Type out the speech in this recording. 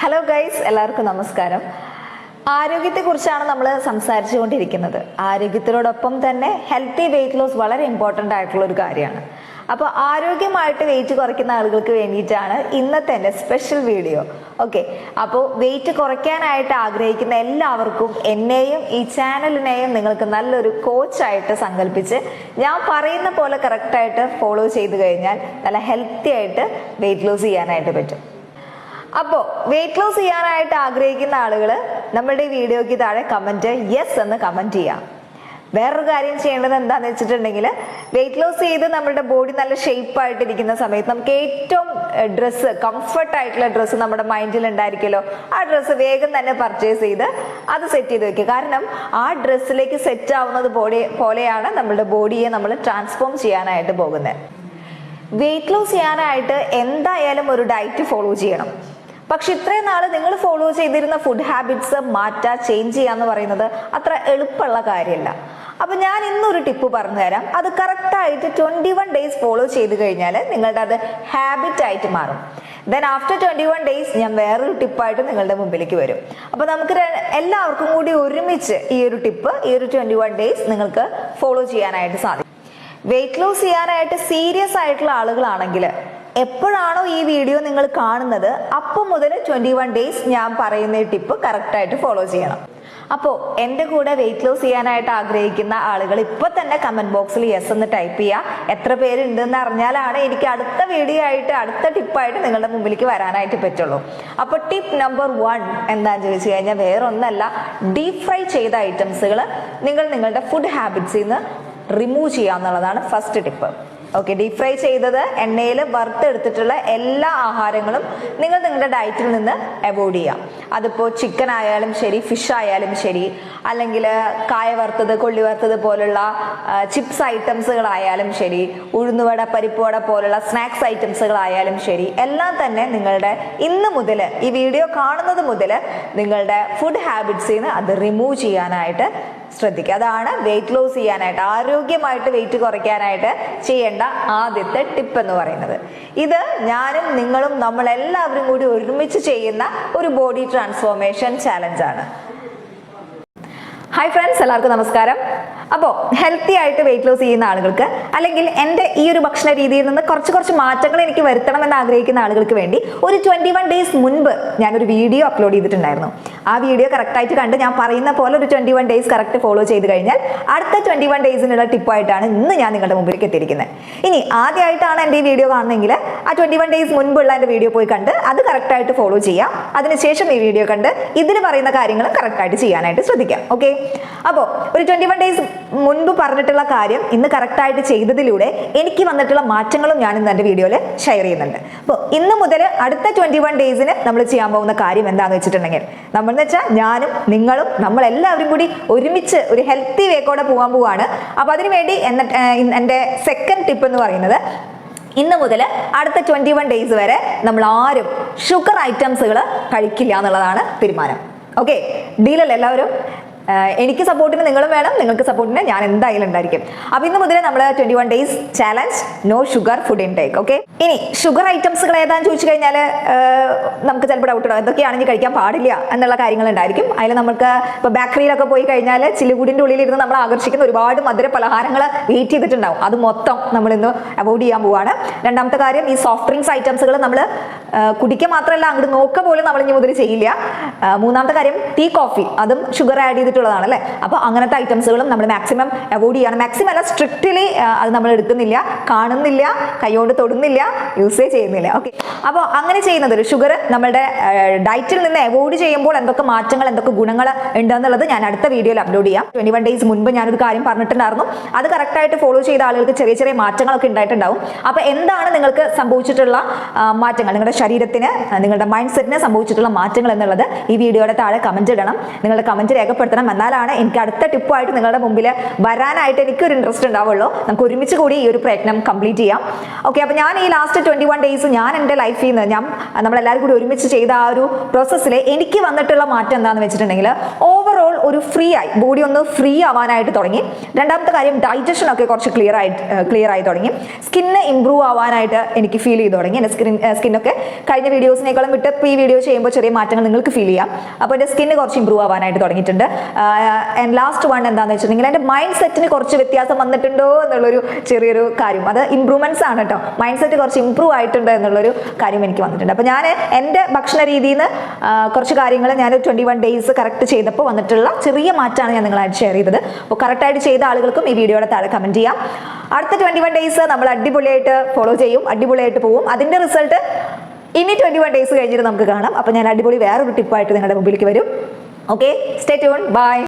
Hello guys, എല്ലാവർക്കും നമസ്കാരം. ആരോഗ്യത്തെക്കുറിച്ചാണ് നമ്മൾ സംസാരിച്ചുകൊണ്ടിരിക്കുന്നത്. ആരോഗ്യത്തിനോടൊപ്പം തന്നെ ഹെൽത്തി വെയിറ്റ് ലോസ് വളരെ ഇമ്പോർട്ടൻ്റ് ആയിട്ടുള്ള ഒരു കാര്യമാണ്. അപ്പോൾ ആരോഗ്യമായിട്ട് വെയിറ്റ് കുറയ്ക്കുന്ന ആളുകൾക്ക് വേണ്ടിയിട്ടാണ് ഇന്നത്തെ എൻ്റെ സ്പെഷ്യൽ വീഡിയോ. ഓക്കെ, അപ്പോൾ വെയിറ്റ് കുറയ്ക്കാനായിട്ട് ആഗ്രഹിക്കുന്ന എല്ലാവർക്കും എന്നെയും ഈ ചാനലിനെയും നിങ്ങൾക്ക് നല്ലൊരു കോച്ചായിട്ട് സങ്കല്പിച്ച് ഞാൻ പറയുന്ന പോലെ കറക്റ്റായിട്ട് ഫോളോ ചെയ്ത് കഴിഞ്ഞാൽ നല്ല ഹെൽത്തി ആയിട്ട് വെയിറ്റ് ലോസ് ചെയ്യാനായിട്ട് പറ്റും. അപ്പോൾ വെയിറ്റ് ലോസ് ചെയ്യാനായിട്ട് ആഗ്രഹിക്കുന്ന ആളുകൾ നമ്മുടെ ഈ വീഡിയോയ്ക്ക് താഴെ കമൻറ്റ് യെസ് എന്ന് കമൻറ്റ് ചെയ്യാം. വേറൊരു കാര്യം ചെയ്യേണ്ടത് എന്താണെന്ന് വെച്ചിട്ടുണ്ടെങ്കിൽ, വെയിറ്റ് ലോസ് ചെയ്ത് നമ്മുടെ ബോഡി നല്ല ഷേപ്പായിട്ടിരിക്കുന്ന സമയത്ത് നമുക്ക് ഏറ്റവും കംഫർട്ട് ആയിട്ടുള്ള ഡ്രസ്സ് നമ്മുടെ മൈൻഡിൽ ഉണ്ടായിരിക്കുമല്ലോ. ആ ഡ്രസ്സ് വേഗം തന്നെ പർച്ചേസ് ചെയ്ത് അത് സെറ്റ് ചെയ്ത് വെക്കുക. കാരണം ആ ഡ്രസ്സിലേക്ക് സെറ്റ് ആവുന്നത് പോലെയാണ് നമ്മുടെ ബോഡിയെ നമ്മൾ ട്രാൻസ്ഫോം ചെയ്യാനായിട്ട് പോകുന്നത്. വെയിറ്റ് ലോസ് ചെയ്യാനായിട്ട് എന്തായാലും ഒരു ഡയറ്റ് ഫോളോ ചെയ്യണം. പക്ഷെ ഇത്രയും നാൾ നിങ്ങൾ ഫോളോ ചെയ്തിരുന്ന ഫുഡ് ഹാബിറ്റ്സ് ചേഞ്ച് ചെയ്യാന്ന് പറയുന്നത് അത്ര എളുപ്പമുള്ള കാര്യമല്ല. അപ്പൊ ഞാൻ ഇന്നൊരു ടിപ്പ് പറഞ്ഞു തരാം. അത് കറക്റ്റായിട്ട് 21 ഡേയ്സ് ഫോളോ ചെയ്ത് കഴിഞ്ഞാൽ നിങ്ങളുടെ അത് ഹാബിറ്റ് ആയിട്ട് മാറും. ദെൻ ആഫ്റ്റർ 21 ഡേയ്സ് ഞാൻ വേറൊരു ടിപ്പായിട്ട് നിങ്ങളുടെ മുമ്പിലേക്ക് വരും. അപ്പൊ നമുക്ക് എല്ലാവർക്കും കൂടി ഒരുമിച്ച് ഈ ഒരു ടിപ്പ്, ഈ ഒരു 21 ഡേയ്സ് നിങ്ങൾക്ക് ഫോളോ ചെയ്യാനായിട്ട് സാധിക്കും. വെയിറ്റ് ലോസ് ചെയ്യാനായിട്ട് സീരിയസ് ആയിട്ടുള്ള ആളുകളാണെങ്കിൽ എപ്പോഴാണോ ഈ വീഡിയോ നിങ്ങൾ കാണുന്നത് അപ്പം മുതൽ 21 ഡേയ്സ് ഞാൻ പറയുന്ന ഈ ടിപ്പ് കറക്റ്റായിട്ട് ഫോളോ ചെയ്യണം. അപ്പോൾ എൻ്റെ കൂടെ വെയിറ്റ് ലോസ് ചെയ്യാനായിട്ട് ആഗ്രഹിക്കുന്ന ആളുകൾ ഇപ്പൊ തന്നെ കമന്റ് ബോക്സിൽ യെസ് എന്ന് ടൈപ്പ് ചെയ്യുക. എത്ര പേരുണ്ടെന്ന് അറിഞ്ഞാലാണ് എനിക്ക് അടുത്ത വീഡിയോ ആയിട്ട് അടുത്ത ടിപ്പായിട്ട് നിങ്ങളുടെ മുമ്പിലേക്ക് വരാനായിട്ട് പറ്റുള്ളൂ. അപ്പോൾ ടിപ്പ് നമ്പർ 1 എന്താണെന്ന് ചോദിച്ചു കഴിഞ്ഞാൽ വേറെ ഒന്നല്ല, ഡീപ് ഫ്രൈ ചെയ്ത ഐറ്റംസുകൾ നിങ്ങളുടെ ഫുഡ് ഹാബിറ്റ്സിൽ നിന്ന് റിമൂവ് ചെയ്യുക എന്നുള്ളതാണ് first tip. Okay, deep fry ചെയ്തത് എണ്ണയിൽ വറുത്തെടുത്തിട്ടുള്ള എല്ലാ ആഹാരങ്ങളും നിങ്ങളുടെ ഡയറ്റിൽ നിന്ന് അവോയ്ഡ് ചെയ്യാം. അതിപ്പോൾ ചിക്കൻ ആയാലും ശരി, ഫിഷ് ആയാലും ശരി, അല്ലെങ്കിൽ കായ വറുത്തത്, കൊള്ളി വറുത്തത് പോലുള്ള ചിപ്സ് ഐറ്റംസുകളായാലും ശരി, ഉഴുന്നുവട, പരിപ്പുവട പോലുള്ള സ്നാക്സ് ഐറ്റംസുകളായാലും ശരി, എല്ലാം തന്നെ നിങ്ങളുടെ ഇന്ന് മുതൽ, ഈ വീഡിയോ കാണുന്നത് മുതൽ നിങ്ങളുടെ ഫുഡ് ഹാബിറ്റ്സിൽ നിന്ന് അത് റിമൂവ് ചെയ്യാനായിട്ട് ശ്രദ്ധിക്കുക. അതാണ് വെയിറ്റ് ലോസ് ചെയ്യാനായിട്ട്, ആരോഗ്യമായിട്ട് വെയിറ്റ് കുറയ്ക്കാനായിട്ട് ചെയ്യേണ്ട ആദ്യത്തെ ടിപ്പ് എന്ന് പറയുന്നത്. ഇത് ഞാനും നിങ്ങളും നമ്മളെല്ലാവരും കൂടി ഒരുമിച്ച് ചെയ്യുന്ന ഒരു ബോഡി ട്രാൻസ്ഫോർമേഷൻ ചാലഞ്ചാണ്. ഹായ് ഫ്രണ്ട്സ്, എല്ലാവർക്കും നമസ്കാരം. അപ്പോൾ ഹെൽത്തി ആയിട്ട് വെയിറ്റ് ലോസ് ചെയ്യുന്ന ആളുകൾക്ക്, അല്ലെങ്കിൽ എൻ്റെ ഈ ഒരു ഭക്ഷണ രീതിയിൽ നിന്ന് കുറച്ച് മാറ്റങ്ങൾ എനിക്ക് വരുത്തണമെന്ന് ആഗ്രഹിക്കുന്ന ആളുകൾക്ക് വേണ്ടി ഒരു 21 ഡേയ്സ് മുൻപ് ഞാനൊരു വീഡിയോ അപ്ലോഡ് ചെയ്തിട്ടുണ്ടായിരുന്നു. ആ വീഡിയോ കറക്റ്റായിട്ട് കണ്ട് ഞാൻ പറയുന്ന പോലെ ഒരു 21 ഡേയ്സ് കറക്റ്റ് ഫോളോ ചെയ്ത് കഴിഞ്ഞാൽ അടുത്ത 21 ഡേയ്സിനുള്ള ടിപ്പായിട്ടാണ് ഇന്ന് ഞാൻ നിങ്ങളുടെ മുമ്പിലേക്ക് എത്തിയിരിക്കുന്നത്. ഇനി ആദ്യമായിട്ടാണ് എൻ്റെ ഈ വീഡിയോ കാണുന്നതെങ്കിൽ ആ 21 ഡേയ്സ് മുൻപുള്ള എൻ്റെ വീഡിയോ പോയി കണ്ട് അത് കറക്റ്റായിട്ട് ഫോളോ ചെയ്യാം. അതിനുശേഷം ഈ വീഡിയോ കണ്ട് ഇതിൽ പറയുന്ന കാര്യങ്ങൾ കറക്റ്റായിട്ട് ചെയ്യാനായിട്ട് ശ്രദ്ധിക്കാം. ഓക്കെ, അപ്പോൾ ഒരു 21 ഡേയ്സ് മുൻപ് പറഞ്ഞിട്ടുള്ള കാര്യം ഇന്ന് കറക്റ്റായിട്ട് ചെയ്തതിലൂടെ എനിക്ക് വന്നിട്ടുള്ള മാറ്റങ്ങളും ഞാൻ ഇന്ന് എൻ്റെ വീഡിയോയിൽ ഷെയർ ചെയ്യുന്നുണ്ട്. അപ്പോൾ ഇന്ന് മുതൽ അടുത്ത 21 ഡേയ്സിന് നമ്മൾ ചെയ്യാൻ പോകുന്ന കാര്യം എന്താണെന്ന് വെച്ചിട്ടുണ്ടെങ്കിൽ, നമ്മളെന്ന് വെച്ചാൽ ഞാനും നിങ്ങളും നമ്മളെല്ലാവരും കൂടി ഒരുമിച്ച് ഒരു ഹെൽത്തി വേക്കോടെ പോകാൻ പോവാണ്. അപ്പോൾ അതിനുവേണ്ടി എൻ്റെ സെക്കൻഡ് ടിപ്പ് എന്ന് പറയുന്നത്, ഇന്ന് മുതൽ അടുത്ത 21 ഡേയ്സ് വരെ നമ്മൾ ആരും ഷുഗർ ഐറ്റംസുകൾ കഴിക്കില്ല എന്നുള്ളതാണ് തീരുമാനം. ഓക്കെ, ഡീലല്ലേ എല്ലാവരും? എനിക്ക് സപ്പോർട്ടിന് നിങ്ങളും വേണം, നിങ്ങൾക്ക് സപ്പോർട്ടിന് ഞാൻ എന്തായാലും ഉണ്ടായിരിക്കും. അപ്പൊ ഇന്ന് മുതൽ നമ്മൾ 21 days challenge, no sugar food intake. Okay, ഇനി ഷുഗർ ഐറ്റംസുകൾ ഏതാന്ന് ചോദിച്ചു കഴിഞ്ഞാൽ നമുക്ക് ചിലപ്പോൾ ഡൗട്ട് ഉണ്ടാവും, എന്തൊക്കെയാണെങ്കിൽ കഴിക്കാൻ പാടില്ല എന്നുള്ള കാര്യങ്ങൾ ഉണ്ടായിരിക്കും. അതിൽ നമുക്ക് ഇപ്പോൾ ബേക്കറിയിലൊക്കെ പോയി കഴിഞ്ഞാൽ ചില്ലുകൂടിൻ്റെ ഉള്ളിലിരുന്ന് നമ്മൾ ആകർഷിക്കുന്ന ഒരുപാട് മധുര പലഹാരങ്ങൾ വെയിറ്റ് ചെയ്തിട്ടുണ്ടാവും. അത് മൊത്തം നമ്മൾ ഇന്ന് അവോയ്ഡ് ചെയ്യാൻ പോവാണ്. രണ്ടാമത്തെ കാര്യം, ഈ സോഫ്റ്റ് ഡ്രിങ്ക്സ് ഐറ്റംസുകൾ നമ്മൾ കുടിക്കുക മാത്രമല്ല അങ്ങോട്ട് നോക്കുക പോലും നമ്മൾ ഇനി മുതൽ ചെയ്യില്ല. മൂന്നാമത്തെ കാര്യം, ടീ, കോഫി, അതും ഷുഗർ ആഡ് ചെയ്തിട്ടുള്ളതാണ് അല്ലേ. അപ്പോൾ അങ്ങനത്തെ ഐറ്റംസുകളും നമ്മൾ മാക്സിമം അവോയ്ഡ് ചെയ്യണം. മാക്സിമം അല്ല, സ്ട്രിക്റ്റ്ലി അത് നമ്മൾ എടുക്കുന്നില്ല, കാണുന്നില്ല, കൈകൊണ്ട് തൊടുന്നില്ല, യൂസേ ചെയ്യുന്നില്ല. ഓക്കെ, അപ്പോൾ അങ്ങനെ ചെയ്യുന്നത് ഷുഗർ നമ്മുടെ ഡയറ്റിൽ നിന്ന് അവോയ്ഡ് ചെയ്യുമ്പോൾ എന്തൊക്കെ മാറ്റങ്ങൾ, എന്തൊക്കെ ഗുണങ്ങൾ ഉണ്ടെന്നുള്ളത് ഞാൻ അടുത്ത വീഡിയോയിൽ അപ്ലോഡ് ചെയ്യാം. 21 ഡേയ്സ് മുൻപ് ഞാനൊരു കാര്യം പറഞ്ഞിട്ടുണ്ടായിരുന്നു. അത് കറക്റ്റായിട്ട് ഫോളോ ചെയ്ത ആളുകൾക്ക് ചെറിയ മാറ്റങ്ങളൊക്കെ ഉണ്ടായിട്ടുണ്ടാവും. അപ്പോൾ എന്താണ് നിങ്ങൾക്ക് സംഭവിച്ചിട്ടുള്ള മാറ്റങ്ങൾ, നിങ്ങളുടെ ശരീരത്തിന്, നിങ്ങളുടെ മൈൻഡ് സെറ്റിന് സംഭവിച്ചിട്ടുള്ള മാറ്റങ്ങൾ എന്നുള്ളത് ഈ വീഡിയോയുടെ താഴെ കമന്റ് ഇടണം. നിങ്ങളുടെ കമന്റ് രേഖപ്പെടുത്തണം. എന്നാലാണ് എനിക്ക് അടുത്ത ടിപ്പായിട്ട് നിങ്ങളുടെ മുമ്പിൽ വരാനായിട്ട് എനിക്കൊരു ഇൻട്രസ്റ്റ് ഉണ്ടാവുള്ളൂ. നമുക്ക് ഒരുമിച്ച് കൂടി ഈ ഒരു പ്രയത്നം കംപ്ലീറ്റ് ചെയ്യാം. ഓക്കെ, അപ്പോൾ ഞാൻ ഈ ലാസ്റ്റ് 21 ഡേയ്സ് ഞാൻ എൻ്റെ ലൈഫിൽ നിന്ന് നമ്മളെല്ലാവരും കൂടി ഒരുമിച്ച് ചെയ്ത ആ ഒരു പ്രോസസ്സിൽ എനിക്ക് വന്നിട്ടുള്ള മാറ്റം എന്താണെന്ന് വെച്ചിട്ടുണ്ടെങ്കിൽ, ഓവറോൾ ഒരു ഫ്രീ ആയി, ബോഡി ഒന്ന് ഫ്രീ ആവാനായിട്ട് തുടങ്ങി. രണ്ടാമത്തെ കാര്യം ഡൈജഷൻ ഒക്കെ കുറച്ച് ക്ലിയർ ആയി തുടങ്ങി. സ്കിന്ന് ഇമ്പ്രൂവ് ആവാനായിട്ട് എനിക്ക് ഫീൽ ചെയ്തു തുടങ്ങി. എൻ്റെ സ്കിന്നൊക്കെ കഴിഞ്ഞ വീഡിയോസിനേക്കാളും വിട്ട് ഇപ്പോൾ ഈ വീഡിയോ ചെയ്യുമ്പോൾ ചെറിയ മാറ്റങ്ങൾ നിങ്ങൾക്ക് ഫീൽ ചെയ്യാം. അപ്പോൾ എൻ്റെ സ്കിന്ന് കുറച്ച് ഇമ്പ്രൂവ് ആവാനായിട്ട് തുടങ്ങിയിട്ടുണ്ട്. ആൻഡ് ലാസ്റ്റ് വൺ എന്താണെന്ന് വെച്ചിട്ടുണ്ടെങ്കിൽ എൻ്റെ മൈൻഡ് സെറ്റിന് കുറച്ച് വ്യത്യാസം വന്നിട്ടുണ്ടോ എന്നുള്ളൊരു ചെറിയൊരു കാര്യം, അത് ഇമ്പ്രൂവ്മെന്റ്സ് ആണ് കേട്ടോ. മൈൻഡ് സെറ്റ് കുറച്ച് ഇമ്പ്രൂവ് ആയിട്ടുണ്ട് എന്നുള്ളൊരു കാര്യം എനിക്ക് വന്നിട്ടുണ്ട്. അപ്പോൾ ഞാൻ എൻ്റെ ഭക്ഷണ രീതിയിൽ നിന്ന് കുറച്ച് കാര്യങ്ങൾ ഞാൻ 21 ഡേയ്സ് കറക്റ്റ് ചെയ്തപ്പോൾ വന്നിട്ടുള്ള ചെറിയ മാറ്റമാണ് ഞാൻ നിങ്ങളായിട്ട് ഷെയർ ചെയ്തത്. അപ്പോൾ കറക്റ്റായിട്ട് ചെയ്ത ആളുകൾക്കും ഈ വീഡിയോയുടെ താഴെ കമൻറ്റ് ചെയ്യാം. അടുത്ത 21 ഡേയ്സ് നമ്മൾ അടിപൊളിയായിട്ട് ഫോളോ ചെയ്യും, അടിപൊളിയായിട്ട് പോവും. അതിൻ്റെ റിസൾട്ട് ഇനി 21 ഡേയ്സ് കഴിഞ്ഞിട്ട് നമുക്ക് കാണാം. അപ്പോൾ ഞാൻ അടിപൊളി വേറൊരു ടിപ്പായിട്ട് നിങ്ങളുടെ മുമ്പിലേക്ക് വരും. Okay, stay tune, by.